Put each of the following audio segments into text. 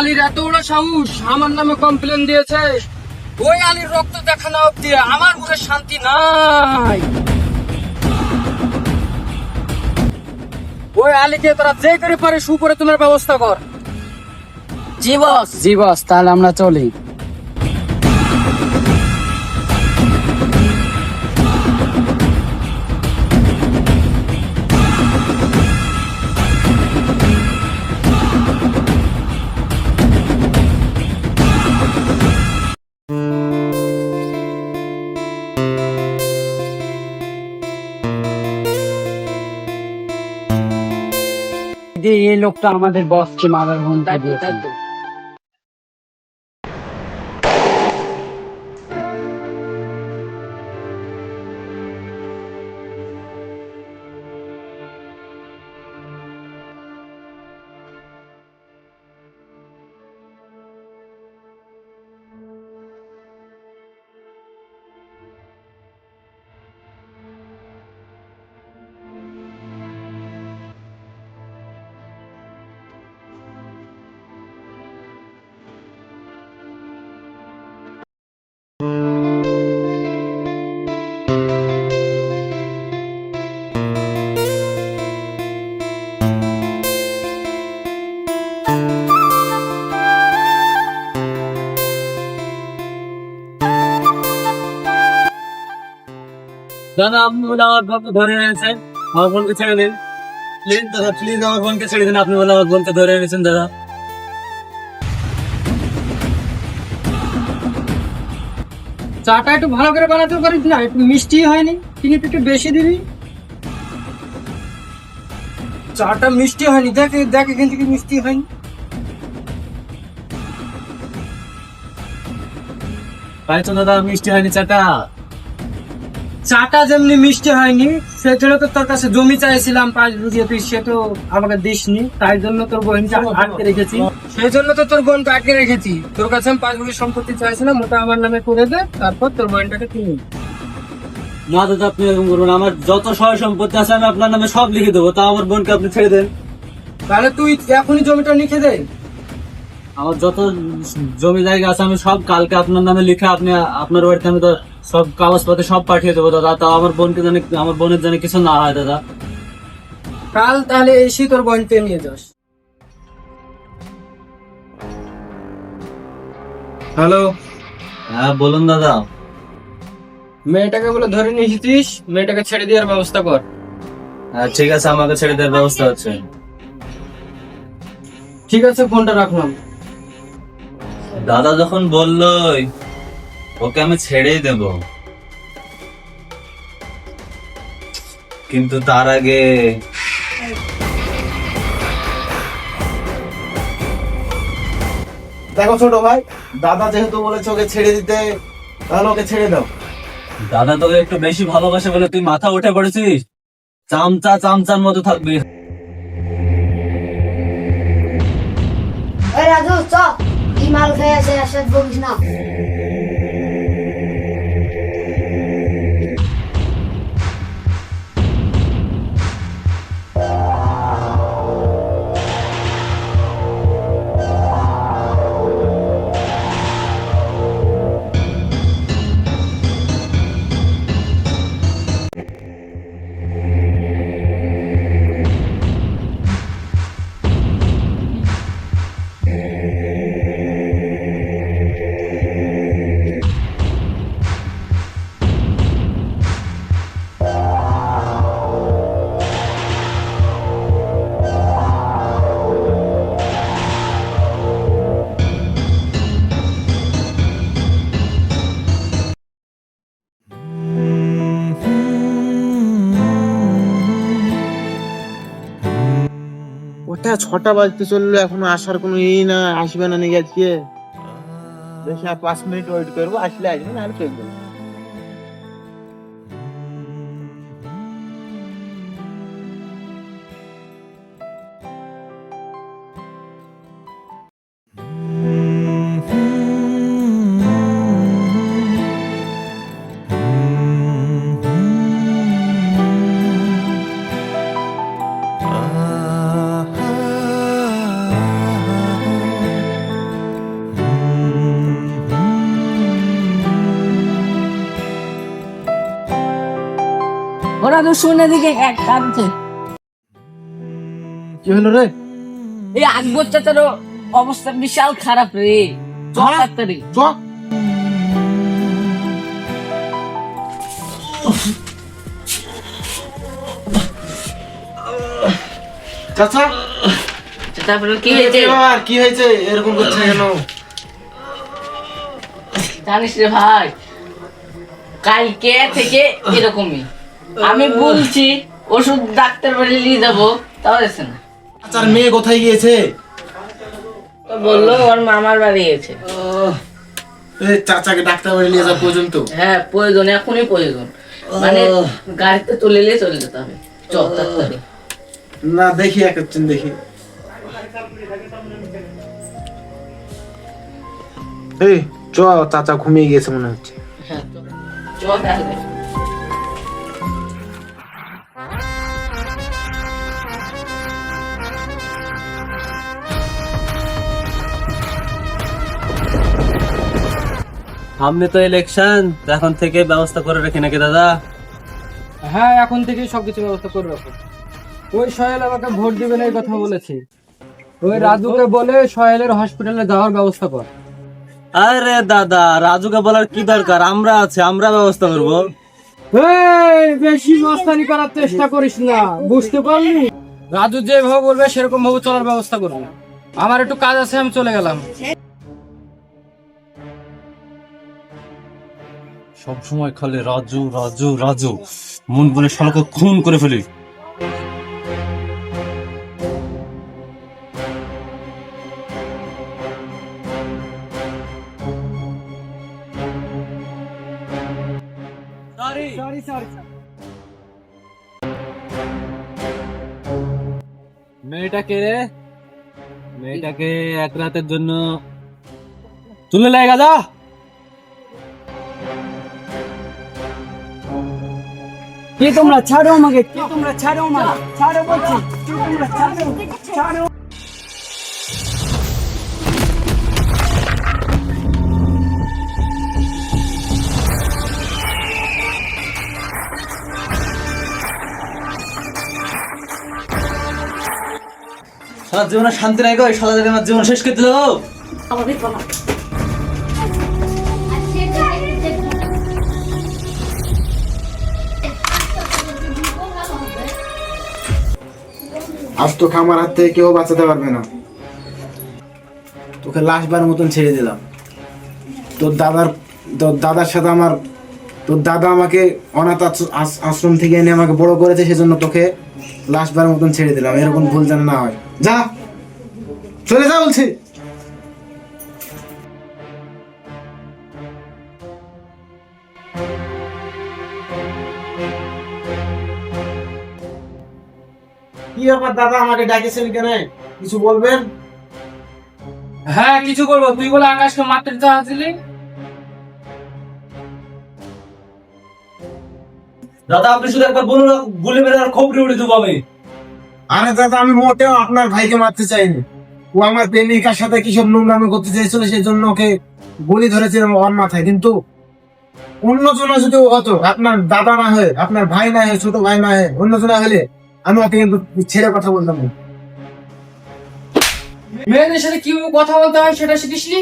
আলীর এত বড় সাহস আমার নামে কমপ্লেন দিয়েছে। ওই আলীর রক্ত দেখানো অব্দি আমার মুখে শান্তি নাই। ওই আলীকে তোরা যে করে পারে সুপরে তোলার ব্যবস্থা কর। জি বস। জি বস, তাহলে আমরা চলি। এই লোকটা আমাদের বসকে মারার হুমকি দিয়েছে। দাদা, আপনি বলে আমার বোনকে ধরে এনেছেন, আমার বোনকে ছেড়ে দিন প্লিজ। দাদা প্লিজ আমার বোনকে ছেড়ে দিন, আপনি বলে আমার বোনকে ধরে এনেছেন। দাদা চাটা একটু ভালো করে বানাতে পারিস না? একটু মিষ্টি হয়নি, চিনি একটু বেশি দিবি। চাটা মিষ্টি হয়নি, দেখ দেখ এখান থেকে মিষ্টি হয়নি। তাই তো দাদা, মিষ্টি হয়নি চাটা। চাটা যেমনি মিষ্টি হয়নি, সেজন্য তো তোর কাছে জমি চাইছিলাম 5 বিঘে, তুই সে তো আমাকে দিসনি। তাই জন্য তোর বোনকে আটকে রেখেছি। সেই জন্য তো তোর বোনকে আটকে রেখেছি। তোর কাছে আমি 5 বিঘে সম্পত্তি চাইছিলাম, ওটা আমার নামে করে দে, তারপর তোর বোনটাকে কিনে। না দাদা, আপনি এরকম করবেন না। আমার যত সয় সম্পত্তি আছে আমি আপনার নামে সব লিখে দেবো, তা আমার বোনকে আপনি ছেড়ে দেন। তাহলে তুই এখনই জমিটা লিখে দে। আমার যত জমি জায়গা আছে আমি সব কালকে আপনার নামে লিখে আপনি আপনার বাড়িতে আমি তো সব কাগজপত্র সব পাঠিয়ে দেবো দাদা। তাও আমার বোনকে জানে, আমার বোনের জানে কিছু না হয় দাদা। কাল তাহলে এসে তোর বোনকে নিয়ে যাস। হ্যালো, হ্যাঁ বলুন দাদা। মেয়েটাকে বলে ধরে নিয়ে এসেছিস, মেয়েটাকে ছেড়ে দেওয়ার ব্যবস্থা কর। হ্যাঁ ঠিক আছে, আমাকে ছেড়ে দেওয়ার ব্যবস্থা হচ্ছে। ঠিক আছে, ফোনটা রাখলাম। দাদা যখন বললোই ওকে আমি ছেড়েই দেব, কিন্তু তার আগে দেখো ছোট ভাই, দাদা যেহেতু বলেছে ওকে ছেড়ে দিতে, তাহলে ওকে ছেড়ে দাও। দাদা তোকে একটু বেশি ভালোবাসে বলে তুই মাথা উঠে পড়েছিস। চামচা চামচার মতো থাকবি। এই রাজু, চ কি মাল খেয়ে আছে, একসাথে বকিস না। ওটা 6টা বাজতে চললো, এখনো আসার কোনো না, আসবে না নাকি আজকে? বেশি আর 5 মিনিট ওয়েট করবো, আসলে আসবে, না চলে যাবো। দাদু শুনে দিকে এক কাঁদছে। কি হলো রে? এই আকবর চাচারও অবস্থা বিশাল খারাপ রে। চল তাড়াতাড়ি। চ। চাচা তারপরে কি হয়েছে এবার কি হয়েছে? এরকম করছে কেন? জানিস রে ভাই, কালকে থেকে এরকমই। আমি বলছি ওষুধ ডাক্তার বাড়ি নিয়ে যাবো, তাও এসে না। চাচার মেয়ে কোথায় গিয়েছে? তো বললো ওর মামার বাড়ি গেছে। এই চাচাকে ডাক্তার বাড়ি নিয়ে যাওয়া পর্যন্ত? হ্যাঁ প্রয়োজন, এখনই প্রয়োজন। মানে গাড়িতে চলে এলে চলে যেতে হবে। চল তাড়াতাড়ি। না দেখি একদিন দেখি। এই চ, চাচা ঘুমিয়ে গেছে মনে হচ্ছে। হ্যাঁ চল তাহলে। সামনে তো ইলেকশন, এখন থেকে ব্যবস্থা করে রাখি নাকি দাদা? হ্যাঁ এখন থেকেই সবকিছু ব্যবস্থা করে রাখো। ওই সোহেল আমাকে ভোট দিবে না এই কথা বলেছে। ওই রাজুকে বলে সোহেলের হসপিটালে যাওয়ার ব্যবস্থা কর। আরে দাদা, রাজুকে বলার কি দরকার? আমরা আছে, আমরা ব্যবস্থা করবো। এই বেশি মস্তানি করার চেষ্টা করিস না, বুঝতে পারলি? রাজু যেভাবে বলবে সেরকম ভাবে চলার ব্যবস্থা করবো। আমার একটু কাজ আছে, আমি চলে গেলাম। সব সময় খালি রাজু রাজু রাজু, মন বলে শালাকে খুন করে ফেলি। মেয়েটাকে মেয়েটাকে এক রাতের জন্য তুলে লাই গাদা। কি তোমরা ছাড়ো আমাকে, কি তোমরা ছাড়ো আমাকে, ছাড়ো বলছি, কি তোমরা ছাড়ো, ছাড়ো। সারা জীবনে শান্তি নাই গো, সারা জীবন আমার জীবন শেষ করে দিল। আজ তোকে আমার হাত থেকে কেউ বাঁচাতে পারবে না। তোকে লাশবার মতন ছেড়ে দিলাম। তোর দাদার সাথে তোর দাদা আমাকে অনাথ আশ্রম থেকে এনে আমাকে বড় করেছে, সেজন্য তোকে লাশবার মতন ছেড়ে দিলাম। এরকম ভুল যেন না হয়। যা, চলে যা বলছি। কি ব্যাপার দাদা, আমাকে ডাকেছেন কেন? কিছু বলবেন? হ্যাঁ কিছু করবো। তুই বলে আকাশকে মারতে চাচ্ছিলি। দাদা আপনি শুধু একবার বলুন, গুলি মেরে আর খবরে উড়ে দেবো আমি। আরে দাদা, আমি মোটেও আপনার ভাইকে মারতে চাইনি। ও আমার প্রেমিকার সাথে কিসব নোংরামি করতে চাইছিল, সেই জন্য ওকে গুলি ধরেছিলাম ওর মাথায়। কিন্তু অন্যজনা যদি ও হতো, আপনার দাদা না হয়ে, আপনার ভাই না হয়ে, ছোট ভাই না হয়ে অন্যজনা হলে আমি ওকে কিন্তু ছেড়ে কথা বলতাম না। মেয়েদের সাথে কিভাবে কথা বলতে হয় সেটা শিখিসনি?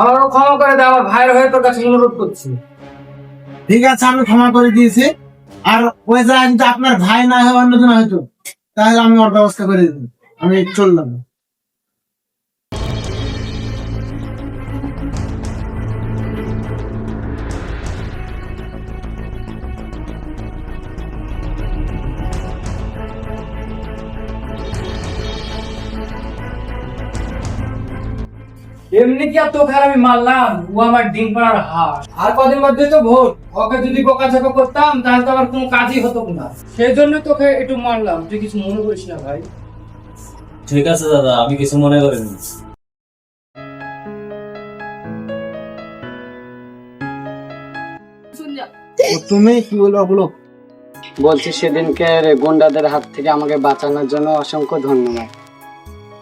আমারও ক্ষমা করে দে, আমার ভাইয়ের হয়ে তোর কাছে অনুরোধ করছি। ঠিক আছে, আমি ক্ষমা করে দিয়েছি। আর ওই যা যদি আপনার ভাই না হয় অন্যজনা হয়তো, তাহলে আমি ওর ব্যবস্থা করে দিতাম। আমি চললাম। এমনি কি আর তোকে আর আমি মারলাম? ও আমার ডিম পাড়ার হাঁস। আর কদিন বাদে তো ভোট, ওকে যদি বকাঝকা করতাম তাহলে তো আবার কোনো কাজই হতো না। সেই জন্য তোকে একটু মারলাম, তুই কিছু মনে করিস না ভাই। ঠিক আছে দাদা, আমি কিছু মনে করিনি। তুমি কি বলবো বলো? বলছি সেদিনকে গুন্ডাদের হাত থেকে আমাকে বাঁচানোর জন্য অসংখ্য ধন্যবাদ।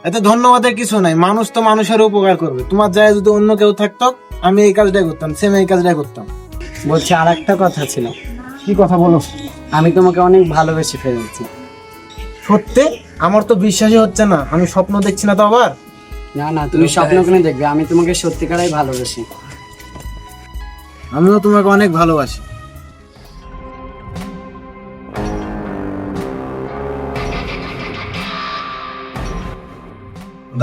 এতে ধন্যবাদের কিছু নাই, মানুষ তো মানুষের উপকার করবে। তোমার জায়গায় যদি অন্য কেউ থাকতো, আমি এই কাজটাই করতাম, সেম এই কাজটাই করতাম। বলছি আর একটা কথা ছিল, কি কথা বলো? আমি তোমাকে অনেক ভালোবেসে ফেলেছি। সত্যি? আমার তো বিশ্বাসই হচ্ছে না, আমি স্বপ্ন দেখছি না তো আবার। না না, তুমি স্বপ্ন কেন দেখবে, আমি তোমাকে সত্যিকারাই ভালোবাসি। আমিও তোমাকে অনেক ভালোবাসি।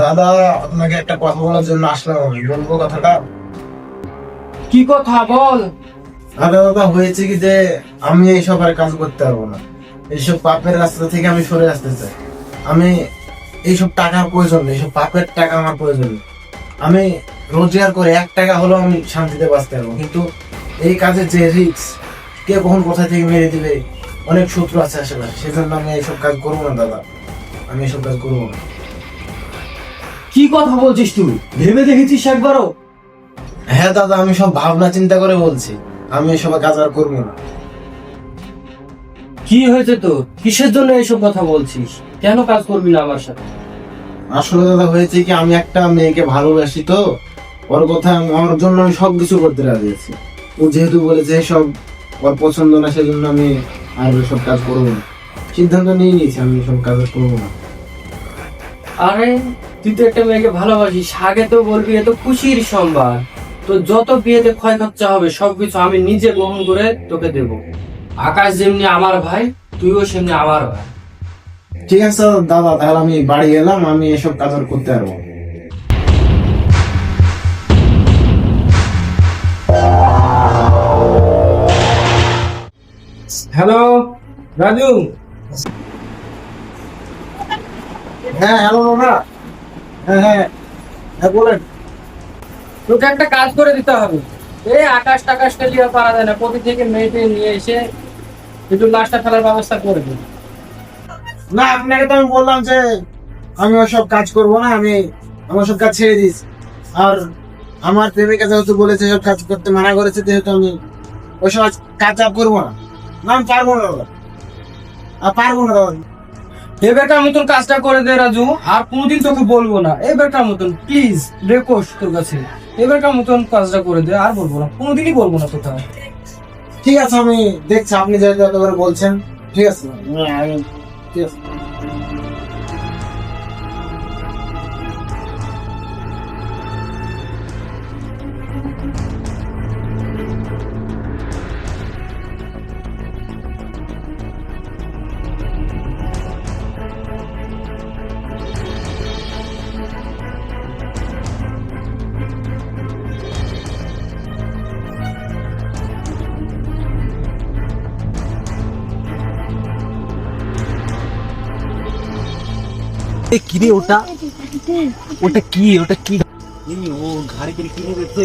দাদা, আপনাকে একটা কথা বলার জন্য আসলাম, আমি বলবো কথাটা? কি কথা বল? আরে দাদা, হয়েছে কি যে আমি এইসব আর কাজ করতে পারবো না। এইসব পাপের রাস্তা থেকে আমি সরে আসতে চাই। আমি এইসব টাকার প্রয়োজন নেই, এইসব পাপের টাকা আমার প্রয়োজন নেই। আমি রোজগার করে 1 টাকা হলেও আমি শান্তিতে বাঁচতে পারবো, কিন্তু এই কাজে যে রিস্ক, কে কখন কোথা থেকে মেরে দিবে, অনেক শত্রু আছে আশেপাশে, সেজন্য আমি এইসব কাজ করবো না দাদা, আমি এইসব কাজ করবো না। কি কথা বলছিস তুই? ভেবে দেখেছিস একবারও? হ্যাঁ দাদা, আমি সব ভাবনা চিন্তা করে বলছি, আমি এসব কাজ আর করবো না। কি হয়েছে তো? কিসের জন্য এইসব কথা বলছিস? কেন কাজ করবি না আমার সাথে? আসলে দাদা হয়েছে কি, আমি একটা মেয়েকে ভালোবাসি তো, ওর কথা আমার জন্য আমি সবকিছু করতে রাজি আছি। ও যেহেতু বলেছে সব ওর পছন্দ না, সেজন্য আমি আর সব কাজ করবো না, সিদ্ধান্ত নিয়ে নিয়েছি, আমি সব কাজ আর করবো না। আরে তুই তো একটা মেয়েকে ভালোবাসিস, আগে তো বলবি, এ তো খুশির সংবাদ। তো যত বিয়েতে ক্ষয় খরচা হবে সবকিছু আমি নিজে বহন করে তোকে দেব। আকাশ যেমনি আমার ভাই, তুইও সেমনি আমার ভাই। ঠিক আছে দাদা, তাহলে আমি বাড়ি গেলাম, আমি এসব কাজ আর করতে পারবো না। হ্যালো রাজু। হ্যাঁ হ্যালো দাদা। হ্যাঁ হ্যাঁ হ্যাঁ বলেন। তোকে একটা কাজ করে দিতে হবে। এই আকাশ টাকাশটা লিয়ে পারা যায় না, প্রতি থেকে মেয়েটে নিয়ে এসে একটু লাশটা ফেলার ব্যবস্থা করে দিন। না, আপনাকে তো আমি বললাম যে আমি ওসব কাজ করবো না, আমি আমার সব কাজ ছেড়ে দিয়েছি। আর আমার প্রেমিকা যেহেতু বলেছে সব কাজ করতে মানা করেছে, যেহেতু আমি ওইসব কাজ আর করবো না। না, আমি পারবো না দাদা, আর পারবো না দাদা। এবারকার মতন কাজটা করে দে রাজু, আর কোনোদিন তোকে বলবো না। এবারকার মতন প্লিজ রিকোয়েস্ট তোর কাছে, এবারকার মতন কাজটা করে দে, আর বলবো না, কোনোদিনই বলবো না কোথাও। ঠিক আছে, আমি দেখছি আপনি যেহেতু এত করে বলছেন। ঠিক আছে ঠিক আছে। কিরে ওটা ওটা কি ওটা কি ও ঘাড়ে করে কিনে দিচ্ছে।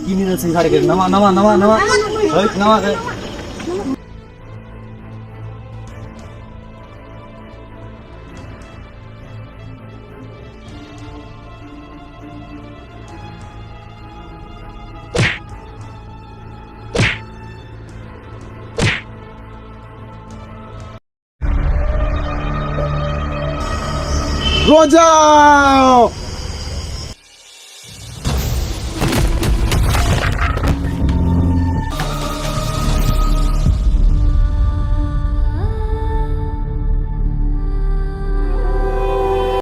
কিনে দিচ্ছে ঘাড়ে করে, নামা নামা নামা নামা নামা। রোজা